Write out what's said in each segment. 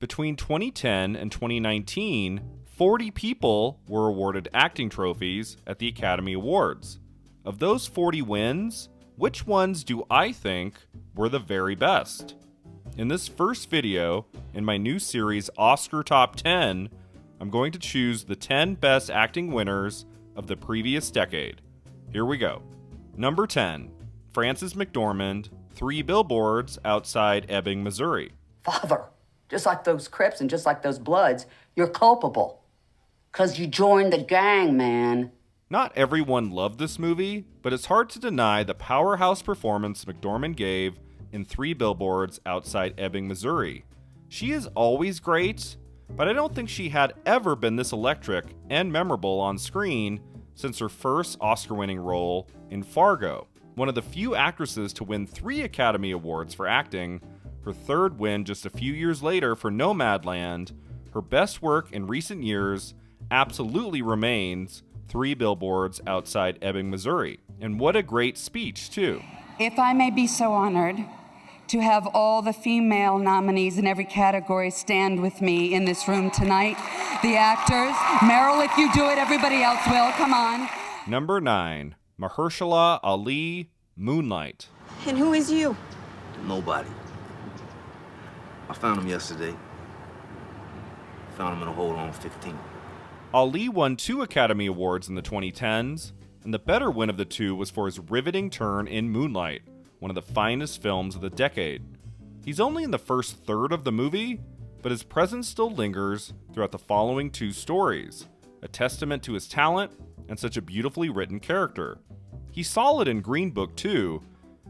Between 2010 and 2019, 40 people were awarded acting trophies at the Academy Awards. Of those 40 wins, which ones do I think were the very best? In this first video, in my new series Oscar Top 10, I'm going to choose the 10 best acting winners of the previous decade. Here we go. Number 10, Frances McDormand, 3 Billboards Outside Ebbing, Missouri. Father, just like those Crips and just like those Bloods, you're culpable. 'Cause you joined the gang, man. Not everyone loved this movie, but it's hard to deny the powerhouse performance McDormand gave in 3 Billboards Outside Ebbing, Missouri. She is always great, but I don't think she had ever been this electric and memorable on screen since her first Oscar-winning role in Fargo. One of the few actresses to win 3 Academy Awards for acting, her third win just a few years later for Nomadland, her best work in recent years absolutely remains 3 Billboards Outside Ebbing, Missouri. And what a great speech, too. If I may be so honored to have all the female nominees in every category stand with me in this room tonight. The actors. Meryl, if you do it, everybody else will. Come on. Number 9, Mahershala Ali, Moonlight. And who is you? Nobody. I found him yesterday. Found him in a hole on 15. Ali won 2 Academy Awards in the 2010s, and the better win of the 2 was for his riveting turn in Moonlight, one of the finest films of the decade. He's only in the first third of the movie, but his presence still lingers throughout the following 2 stories, a testament to his talent and such a beautifully written character. He's solid in Green Book too,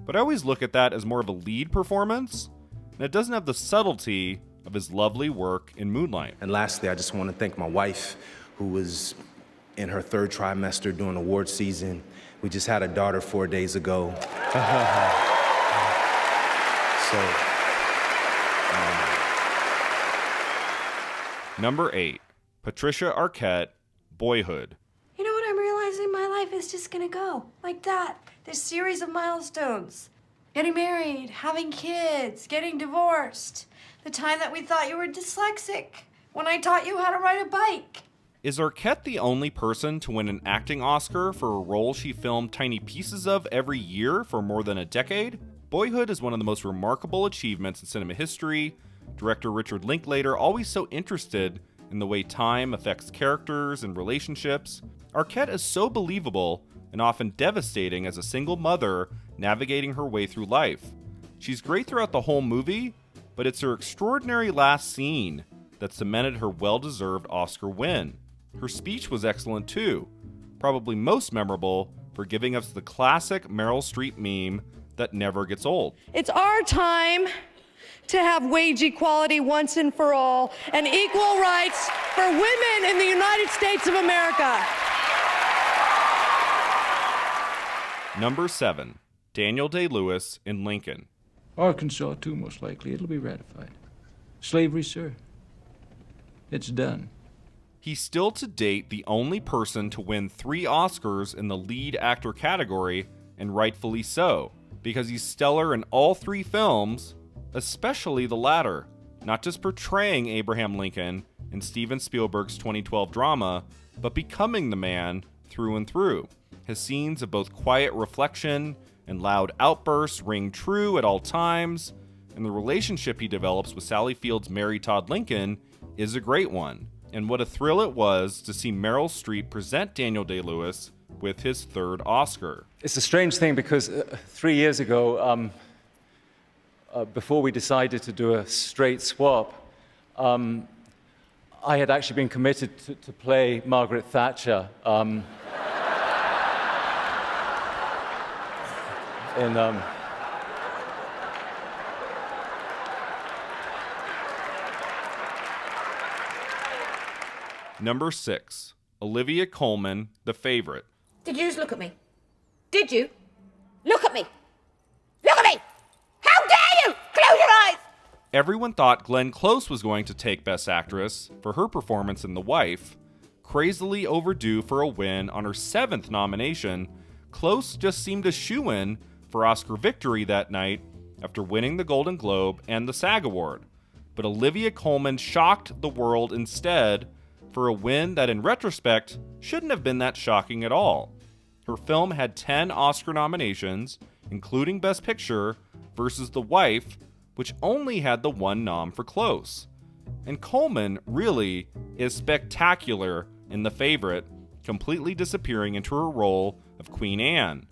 but I always look at that as more of a lead performance, and it doesn't have the subtlety of his lovely work in Moonlight. And lastly, I just want to thank my wife, who was in her 3rd trimester during award season. We just had a daughter 4 days ago. Number 8, Patricia Arquette, Boyhood. You know what I'm realizing? My life is just gonna go like that. This series of milestones. Getting married, having kids, getting divorced. The time that we thought you were dyslexic. When I taught you how to ride a bike. Is Arquette the only person to win an acting Oscar for a role she filmed tiny pieces of every year for more than a decade? Boyhood is one of the most remarkable achievements in cinema history. Director Richard Linklater, always so interested in the way time affects characters and relationships. Arquette is so believable and often devastating as a single mother navigating her way through life. She's great throughout the whole movie, but it's her extraordinary last scene that cemented her well-deserved Oscar win. Her speech was excellent too, probably most memorable for giving us the classic Meryl Streep meme that never gets old. It's our time to have wage equality once and for all and equal rights for women in the United States of America. Number 7, Daniel Day-Lewis in Lincoln. Arkansas, too, most likely. It'll be ratified. Slavery, sir. It's done. He's still to date the only person to win 3 Oscars in the lead actor category, and rightfully so, because he's stellar in all 3 films, especially the latter, not just portraying Abraham Lincoln in Steven Spielberg's 2012 drama, but becoming the man through and through. His scenes of both quiet reflection and loud outbursts ring true at all times, and the relationship he develops with Sally Field's Mary Todd Lincoln is a great one. And what a thrill it was to see Meryl Streep present Daniel Day-Lewis with his 3rd Oscar. It's a strange thing because 3 years ago, before we decided to do a straight swap, I had actually been committed to play Margaret Thatcher in Number 6, Olivia Colman, The Favorite. Did you just look at me? Did you? Look at me! Look at me! How dare you! Close your eyes! Everyone thought Glenn Close was going to take Best Actress for her performance in The Wife. Crazily overdue for a win on her 7th nomination, Close just seemed a shoo-in for Oscar victory that night after winning the Golden Globe and the SAG Award. but Olivia Colman shocked the world instead for a win that in retrospect shouldn't have been that shocking at all. Her film had 10 Oscar nominations, including Best Picture, versus The Wife, which only had the one nom for Close. And Colman really is spectacular in The Favorite, completely disappearing into her role of Queen Anne.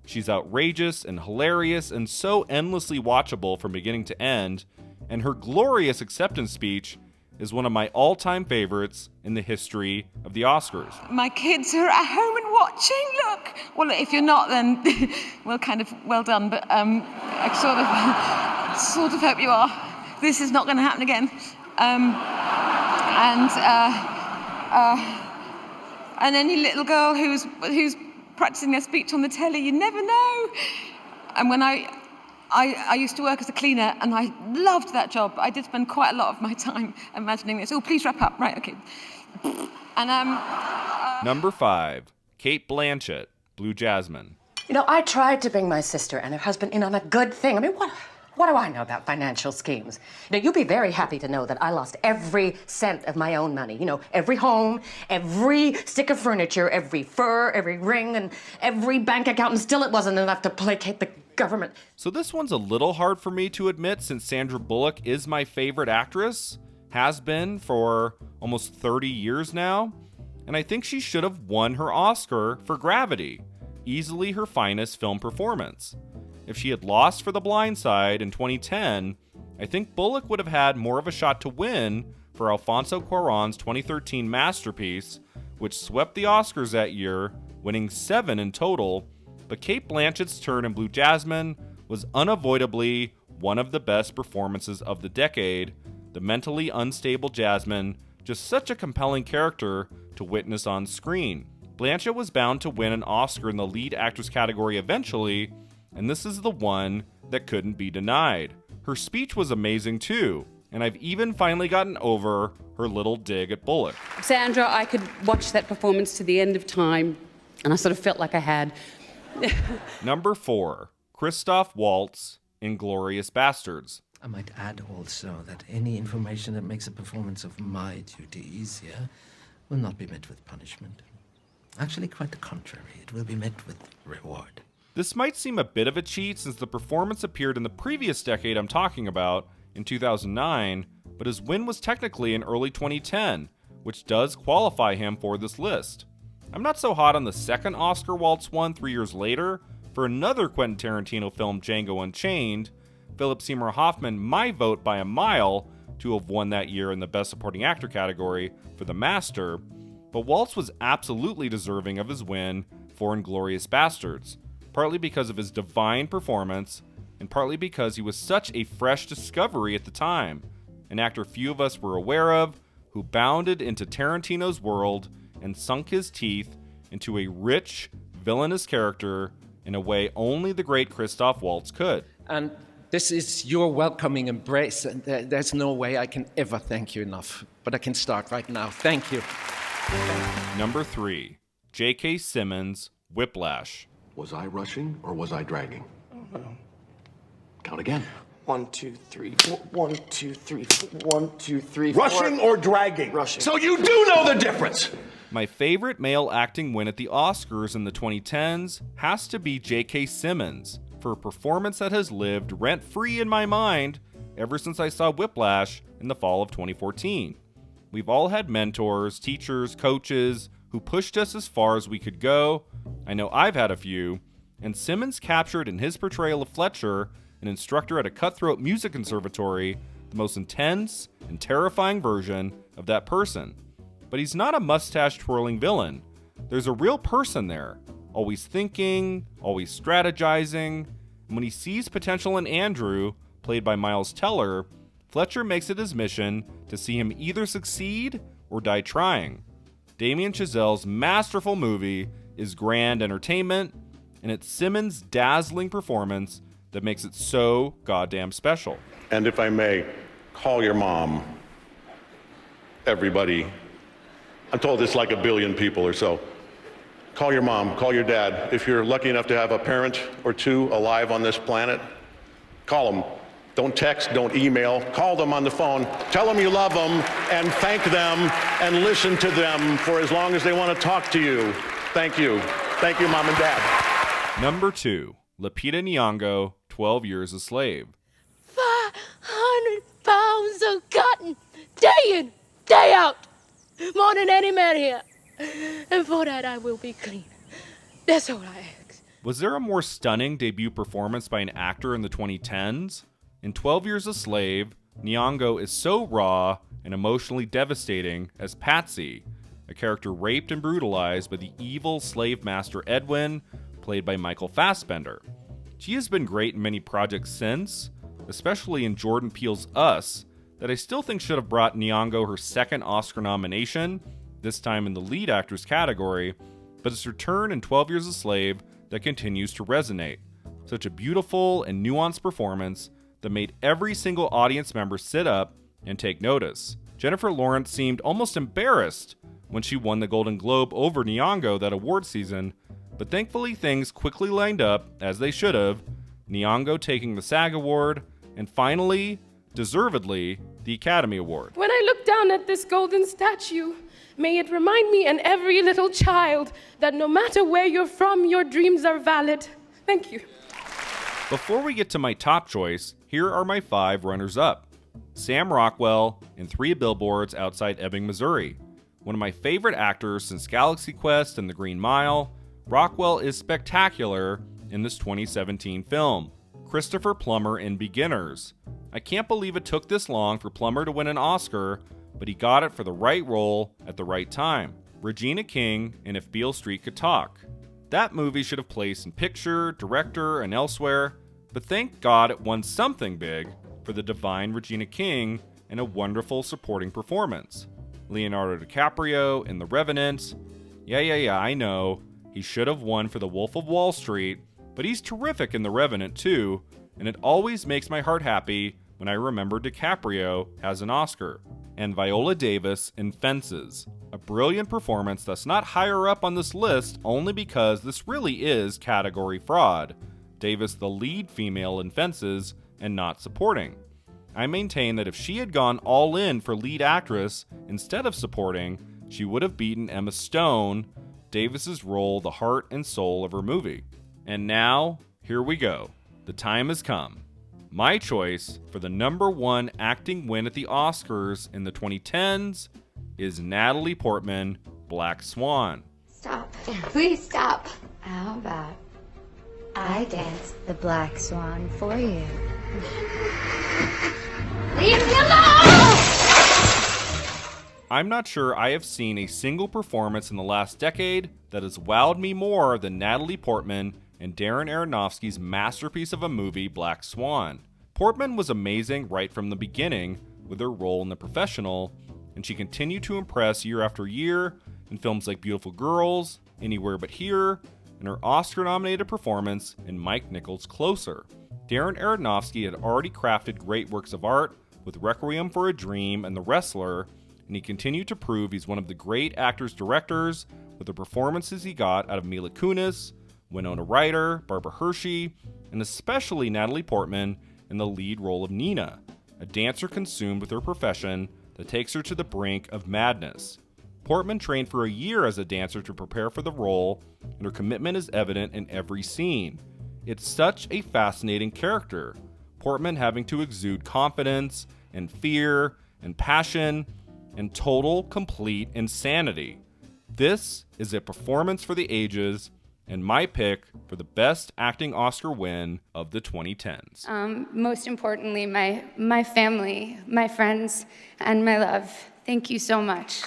She's outrageous and hilarious and so endlessly watchable from beginning to end, and her glorious acceptance speech is one of my all-time favorites in the history of the Oscars. My kids are at home and watching, look. Well, if you're not, then well done, but I sort of hope you are. This is not going to happen again. And any little girl who's practicing their speech on the telly, you never know. And when I used to work as a cleaner, and I loved that job. I did spend quite a lot of my time imagining this. Oh, please wrap up. Right, okay. And Number 5, Cate Blanchett, Blue Jasmine. You know, I tried to bring my sister and her husband in on a good thing. I mean, what do I know about financial schemes? You know, you'll be very happy to know that I lost every cent of my own money. You know, every home, every stick of furniture, every fur, every ring, and every bank account, and still it wasn't enough to placate the government. So this one's a little hard for me to admit since Sandra Bullock is my favorite actress, has been for almost 30 years now, and I think she should have won her Oscar for Gravity, easily her finest film performance. If she had lost for The Blind Side in 2010, I think Bullock would have had more of a shot to win for Alfonso Cuarón's 2013 masterpiece, which swept the Oscars that year, winning 7 in total. But Cate Blanchett's turn in Blue Jasmine was unavoidably one of the best performances of the decade. The mentally unstable Jasmine, just such a compelling character to witness on screen. Blanchett was bound to win an Oscar in the lead actress category eventually, and this is the one that couldn't be denied. Her speech was amazing too, and I've even finally gotten over her little dig at Bullock. Sandra, I could watch that performance to the end of time, and I sort of felt like I had. Number 4, Christoph Waltz, Inglourious Bastards. I might add also that any information that makes a performance of my duty easier will not be met with punishment. Actually, quite the contrary. It will be met with reward. This might seem a bit of a cheat since the performance appeared in the previous decade I'm talking about, in 2009, but his win was technically in early 2010, which does qualify him for this list. I'm not so hot on the second Oscar Waltz won 3 years later for another Quentin Tarantino film, Django Unchained. Philip Seymour Hoffman might vote by a mile to have won that year in the Best Supporting Actor category for The Master, but Waltz was absolutely deserving of his win for Inglourious Bastards, partly because of his divine performance, and partly because he was such a fresh discovery at the time, an actor few of us were aware of, who bounded into Tarantino's world and sunk his teeth into a rich, villainous character in a way only the great Christoph Waltz could. And this is your welcoming embrace, and there's no way I can ever thank you enough. But I can start right now. Thank you. Number 3, J.K. Simmons, Whiplash. Was I rushing or was I dragging? Count again. 1, 2, 3. 1, 2, 3. 1, 2, 3. Rushing or dragging? Rushing. So you do know the difference! My favorite male acting win at the Oscars in the 2010s has to be J.K. Simmons for a performance that has lived rent-free in my mind ever since I saw Whiplash in the fall of 2014. We've all had mentors, teachers, coaches who pushed us as far as we could go. I know I've had a few, and Simmons captured in his portrayal of Fletcher, an instructor at a cutthroat music conservatory, the most intense and terrifying version of that person. But he's not a mustache-twirling villain. There's a real person there, always thinking, always strategizing, and when he sees potential in Andrew, played by Miles Teller, Fletcher makes it his mission to see him either succeed or die trying. Damien Chazelle's masterful movie is grand entertainment, and it's Simmons' dazzling performance that makes it so goddamn special. And if I may, call your mom. Everybody. I'm told it's like 1 billion people or so. Call your mom, call your dad. If you're lucky enough to have a parent or two alive on this planet, call them. Don't text, don't email. Call them on the phone. Tell them you love them and thank them and listen to them for as long as they want to talk to you. Thank you. Thank you, Mom and Dad. Number 2, Lupita Nyong'o, 12 Years a Slave. 500 pounds of cotton, day in, day out, more than any man here. And for that I will be clean. That's all I ask. Was there a more stunning debut performance by an actor in the 2010s? In 12 Years a Slave, Nyong'o is so raw and emotionally devastating as Patsy, a character raped and brutalized by the evil slave master Edwin, played by Michael Fassbender. She has been great in many projects since, especially in Jordan Peele's Us, that I still think should have brought Nyong'o her second Oscar nomination, this time in the lead actress category, but it's her turn in 12 Years a Slave that continues to resonate. Such a beautiful and nuanced performance that made every single audience member sit up and take notice. Jennifer Lawrence seemed almost embarrassed when she won the Golden Globe over Nyong'o that award season, but thankfully things quickly lined up, as they should have, Nyong'o taking the SAG Award, and finally, deservedly, the Academy Award. When I look down at this golden statue, may it remind me and every little child that no matter where you're from, your dreams are valid. Thank you. Before we get to my top choice, here are my 5 runners-up. Sam Rockwell in 3 Billboards Outside Ebbing, Missouri. One of my favorite actors since Galaxy Quest and The Green Mile, Rockwell is spectacular in this 2017 film. Christopher Plummer in Beginners. I can't believe it took this long for Plummer to win an Oscar, but he got it for the right role at the right time. Regina King in If Beale Street Could Talk. That movie should have placed in Picture, Director, and elsewhere, but thank God it won something big for the divine Regina King in a wonderful supporting performance. Leonardo DiCaprio in The Revenant. Yeah, I know. He should have won for The Wolf of Wall Street, but he's terrific in The Revenant too, and it always makes my heart happy when I remember DiCaprio has an Oscar. And Viola Davis in Fences. A brilliant performance that's not higher up on this list only because this really is category fraud. Davis the lead female in Fences and not supporting. I maintain that if she had gone all in for lead actress instead of supporting, she would have beaten Emma Stone, Davis's role the heart and soul of her movie. And now, here we go. The time has come. My choice for the number 1 acting win at the Oscars in the 2010s is Natalie Portman, Black Swan. Stop. Please stop. How about I dance the Black Swan for you? Leave me alone! I'm not sure I have seen a single performance in the last decade that has wowed me more than Natalie Portman and Darren Aronofsky's masterpiece of a movie, Black Swan. Portman was amazing right from the beginning with her role in The Professional, and she continued to impress year after year in films like Beautiful Girls, Anywhere But Here, and her Oscar-nominated performance in Mike Nichols' Closer. Darren Aronofsky had already crafted great works of art with Requiem for a Dream and The Wrestler, and he continued to prove he's one of the great actors-directors with the performances he got out of Mila Kunis, Winona Ryder, Barbara Hershey, and especially Natalie Portman in the lead role of Nina, a dancer consumed with her profession that takes her to the brink of madness. Portman trained for a year as a dancer to prepare for the role, and her commitment is evident in every scene. It's such a fascinating character, Portman having to exude confidence and fear and passion and total, complete insanity. This is a performance for the ages, and my pick for the Best Acting Oscar win of the 2010s. Most importantly, my family, my friends, and my love. Thank you so much.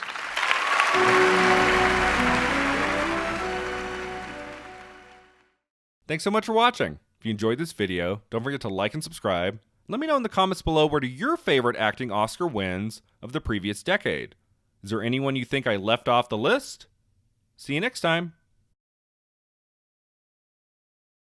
Thanks so much for watching. If you enjoyed this video, don't forget to like and subscribe. Let me know in the comments below what are your favorite acting Oscar wins of the previous decade. Is there anyone you think I left off the list? See you next time.